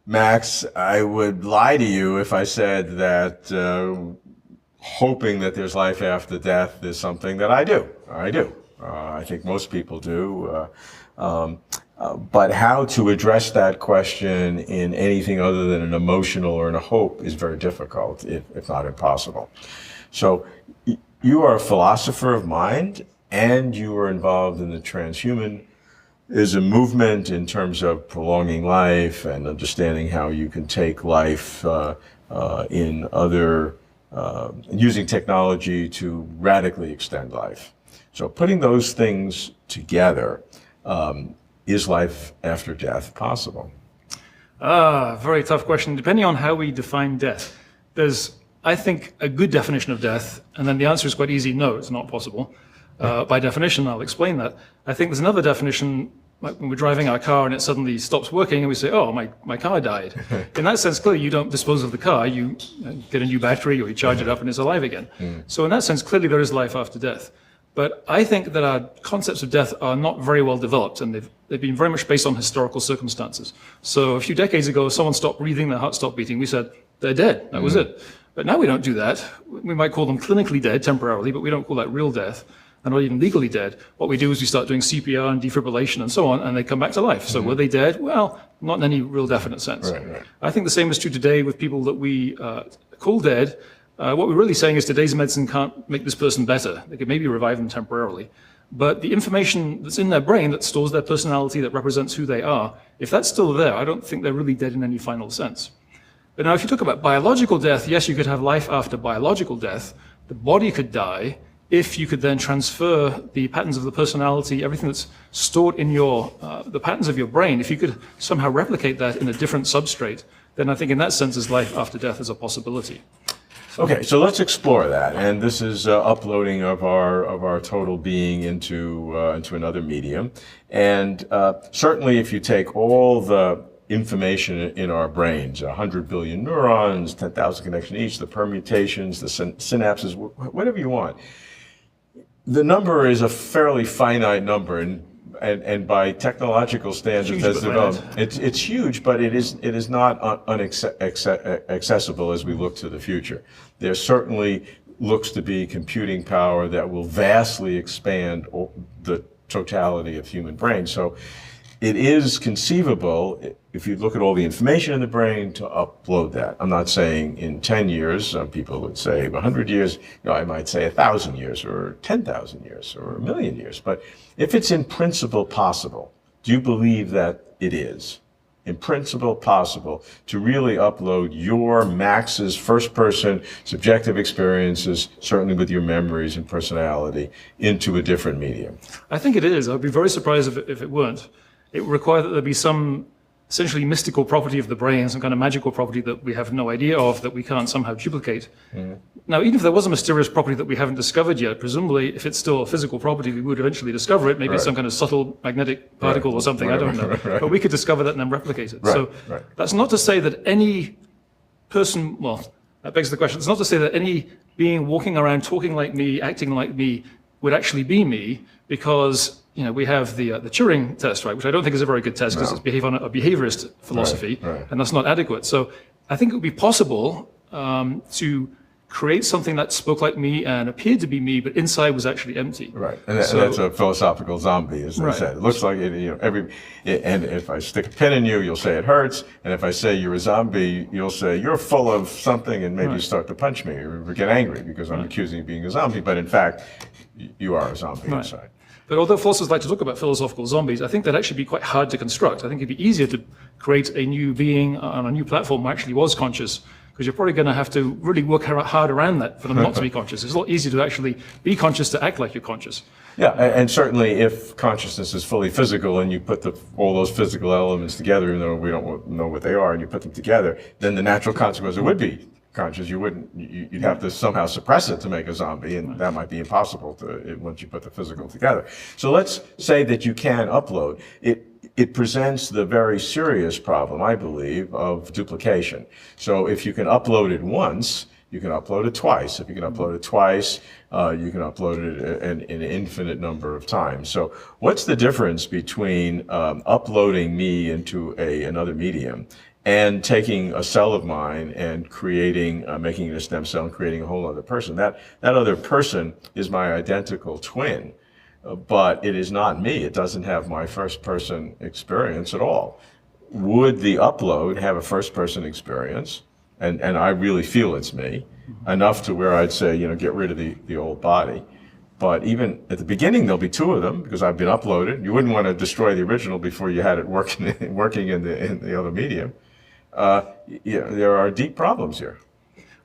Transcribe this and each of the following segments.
Max, I would lie to you if I said that hoping that there's life after death is something that I do. I do. I think most people do. But how to address that question in anything other than an emotional or in a hope is very difficult, if not impossible. So you are a philosopher of mind, and you are involved in the transhuman is a movement in terms of prolonging life and understanding how you can take life in other, using technology to radically extend life. So putting those things together, is life after death possible? Very tough question. Depending on how we define death, there's, I think, a good definition of death, and then the answer is quite easy, no, it's not possible. By definition, I'll explain that. I think there's another definition, like when we're driving our car and it suddenly stops working and we say, oh, my car died. In that sense, clearly you don't dispose of the car, you get a new battery or you charge it up and it's alive again. So in that sense, clearly there is life after death. But I think that our concepts of death are not very well developed, and they've been very much based on historical circumstances. So a few decades ago, if someone stopped breathing, their heart stopped beating, we said, they're dead, that was it. But now we don't do that. We might call them clinically dead temporarily, but we don't call that real death, and not even legally dead. What we do is we start doing CPR and defibrillation and so on, and they come back to life. So were they dead? Well, not in any real definite sense. Right. I think the same is true today with people that we call dead. What we're really saying is today's medicine can't make this person better. They could maybe revive them temporarily. But the information that's in their brain that stores their personality, that represents who they are, if that's still there, I don't think they're really dead in any final sense. But now if you talk about biological death, yes, you could have life after biological death. The body could die if you could then transfer the patterns of the personality, everything that's stored in your, the patterns of your brain, if you could somehow replicate that in a different substrate, then I think in that sense is life after death is a possibility. Okay, so let's explore that, and this is uploading of our total being into another medium, and certainly if you take all the information in our brains, 100 billion neurons, 10,000 connections each, the permutations, the synapses, whatever you want, the number is a fairly finite number, and by technological standards has developed, it's huge, but it is not accessible as we look to the future. There certainly looks to be computing power that will vastly expand the totality of human brain. So it is conceivable, if you look at all the information in the brain, to upload that. I'm not saying in 10 years, some people would say 100 years, I might say 1,000 years or 10,000 years or 1,000,000 years. But if it's in principle possible, do you believe that it is in principle possible to really upload your Max's first-person subjective experiences, certainly with your memories and personality, into a different medium? I think it is. I'd be very surprised if it weren't. It would require that there be some essentially mystical property of the brain, some kind of magical property that we have no idea of, that we can't somehow duplicate. Now, even if there was a mysterious property that we haven't discovered yet, presumably if it's still a physical property, we would eventually discover it. Maybe it's some kind of subtle magnetic particle or something, I don't know. But we could discover that and then replicate it. So that's not to say that any person, well, that begs the question, it's not to say that any being walking around talking like me, acting like me, would actually be me, because we have the Turing test, right, which I don't think is a very good test because it's based on a behaviorist philosophy, and that's not adequate. So I think it would be possible to create something that spoke like me and appeared to be me, but inside was actually empty. Right, and that's a philosophical zombie, as they said. It looks like and if I stick a pin in you, you'll say it hurts, and if I say you're a zombie, you'll say you're full of something, and maybe you start to punch me or get angry because I'm accusing you of being a zombie, but in fact, you are a zombie inside. But although philosophers like to talk about philosophical zombies, I think that'd actually be quite hard to construct. I think it'd be easier to create a new being on a new platform who actually was conscious, because you're probably going to have to really work hard around that for them not to be conscious. It's a lot easier to actually be conscious to act like you're conscious. Yeah, and certainly if consciousness is fully physical and you put all those physical elements together, even though we don't know what they are, and you put them together, then the natural consequence would be conscious. You'd have to somehow suppress it to make a zombie, and that might be impossible once you put the physical together. So let's say that you can upload. It presents the very serious problem, I believe, of duplication. So if you can upload it once, you can upload it twice. If you can upload it twice, you can upload it an infinite number of times. So what's the difference between uploading me into another medium and taking a cell of mine and creating, making it a stem cell and creating a whole other person. That other person is my identical twin, but it is not me. It doesn't have my first person experience at all. Would the upload have a first person experience? And I really feel it's me, enough to where I'd say, get rid of the old body. But even at the beginning, there'll be two of them because I've been uploaded. You wouldn't want to destroy the original before you had it working in the other medium. There are deep problems here.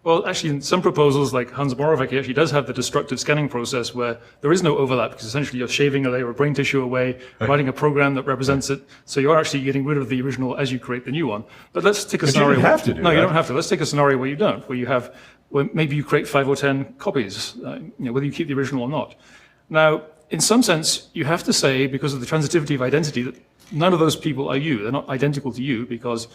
Well, actually, in some proposals, like Hans Moravec, he actually does have the destructive scanning process where there is no overlap, because essentially you're shaving a layer of brain tissue away, writing a program that represents it, so you're actually getting rid of the original as you create the new one. But let's take a scenario. You don't have to do No, that. you don't have to. Let's take a scenario where you don't, where maybe you create 5 or 10 copies, whether you keep the original or not. Now, in some sense, you have to say, because of the transitivity of identity, that none of those people are you. They're not identical to you, because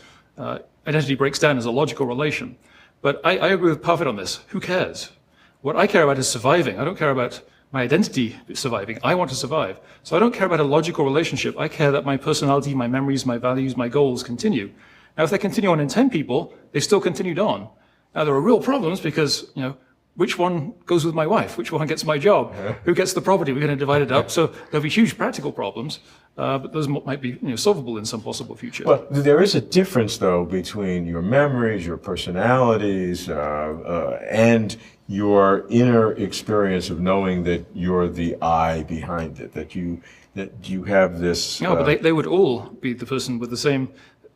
identity breaks down as a logical relation. But I agree with Parfit on this. Who cares? What I care about is surviving. I don't care about my identity surviving. I want to survive. So I don't care about a logical relationship. I care that my personality, my memories, my values, my goals continue. Now, if they continue on in 10 people, they still continued on. Now, there are real problems because, which one goes with my wife? Which one gets my job? Who gets the property? We're going to divide it up. So there'll be huge practical problems, but those might be solvable in some possible future. Well, there is a difference, though, between your memories, your personalities, and your inner experience of knowing that you're the I behind it, that you have this. No, but they would all be the person with the same.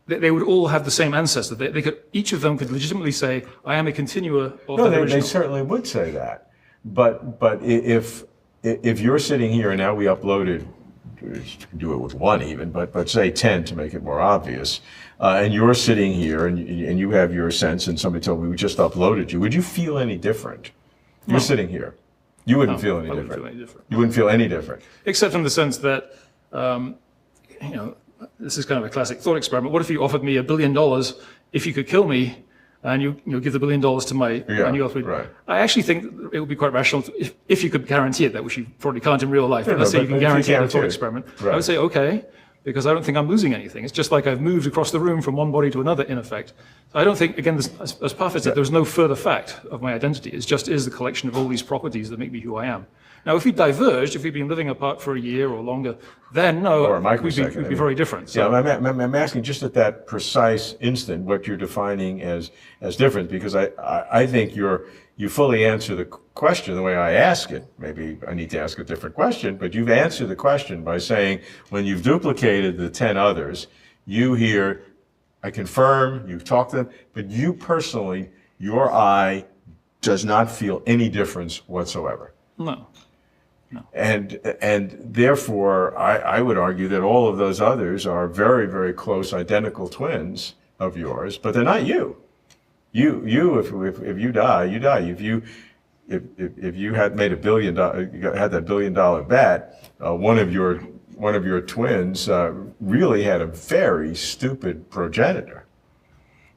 They would all have the same ancestor. They could, each of them could legitimately say, "I am a continua of the original." They certainly would say that. But if you're sitting here and now we uploaded, you can do it with one even, but say 10 to make it more obvious, and you're sitting here and you have your sense, and somebody told me we just uploaded you, would you feel any different? You're sitting here. You wouldn't feel any different. Wouldn't feel any different. You wouldn't feel any different. Except in the sense that, this is kind of a classic thought experiment. What if you offered me $1 billion if you could kill me, and you give the $1 billion to my new author? Right. I actually think it would be quite rational if you could guarantee it, that which you probably can't in real life. But let's say you can guarantee it in a thought experiment. Right. I would say okay, because I don't think I'm losing anything. It's just like I've moved across the room from one body to another, in effect. So I don't think, again, as Parfit said, there's no further fact of my identity. It just is the collection of all these properties that make me who I am. Now, if we diverged, if we'd been living apart for a year or longer, then no, or a microsecond, we'd be very different. So. Yeah, I'm asking just at that precise instant what you're defining as different, because I think you fully answer the question the way I ask it. Maybe I need to ask a different question, but you've answered the question by saying when you've duplicated the 10 others, you hear, I confirm, you've talked to them, but you personally, your I does not feel any difference whatsoever. No. And therefore, I would argue that all of those others are very, very close, identical twins of yours, but they're not you. If you die, you die. If you had made had that $1 billion bet, one of your twins really had a very stupid progenitor.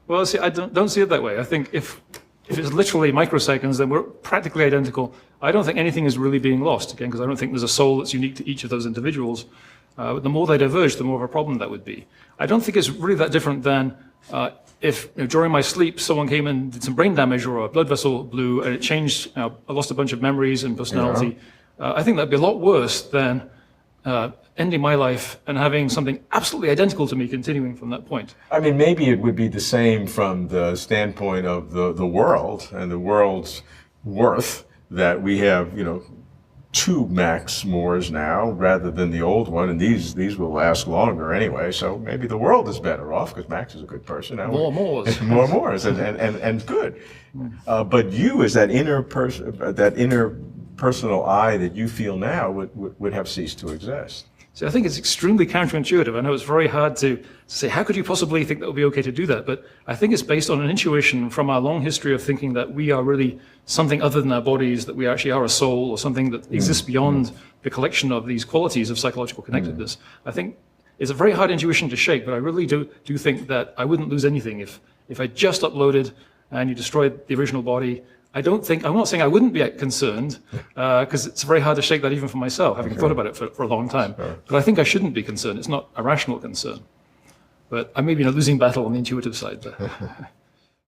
Well, see, I don't see it that way. I think if it's literally microseconds, then we're practically identical. I don't think anything is really being lost, again, because I don't think there's a soul that's unique to each of those individuals. But the more they diverge, the more of a problem that would be. I don't think it's really that different than if during my sleep someone came and did some brain damage or a blood vessel blew and it changed, I lost a bunch of memories and personality. Yeah. I think that'd be a lot worse than ending my life and having something absolutely identical to me continuing from that point. I mean, maybe it would be the same from the standpoint of the world and the world's worth, that we have, 2 Max Moores now rather than the old one, and these will last longer anyway. So maybe the world is better off because Max is a good person now. More Moores, more Moores, and good. But you, as that inner personal I that you feel now, would have ceased to exist. So I think it's extremely counterintuitive. I know it's very hard to say, how could you possibly think that would be okay to do that? But I think it's based on an intuition from our long history of thinking that we are really something other than our bodies, that we actually are a soul or something that exists beyond the collection of these qualities of psychological connectedness. I think it's a very hard intuition to shake, but I really do think that I wouldn't lose anything if I just uploaded and you destroyed the original body. I'm not saying I wouldn't be concerned, because it's very hard to shake that even for myself, having thought about it for a long time. Sure. But I think I shouldn't be concerned. It's not a rational concern. But I may be in a losing battle on the intuitive side there.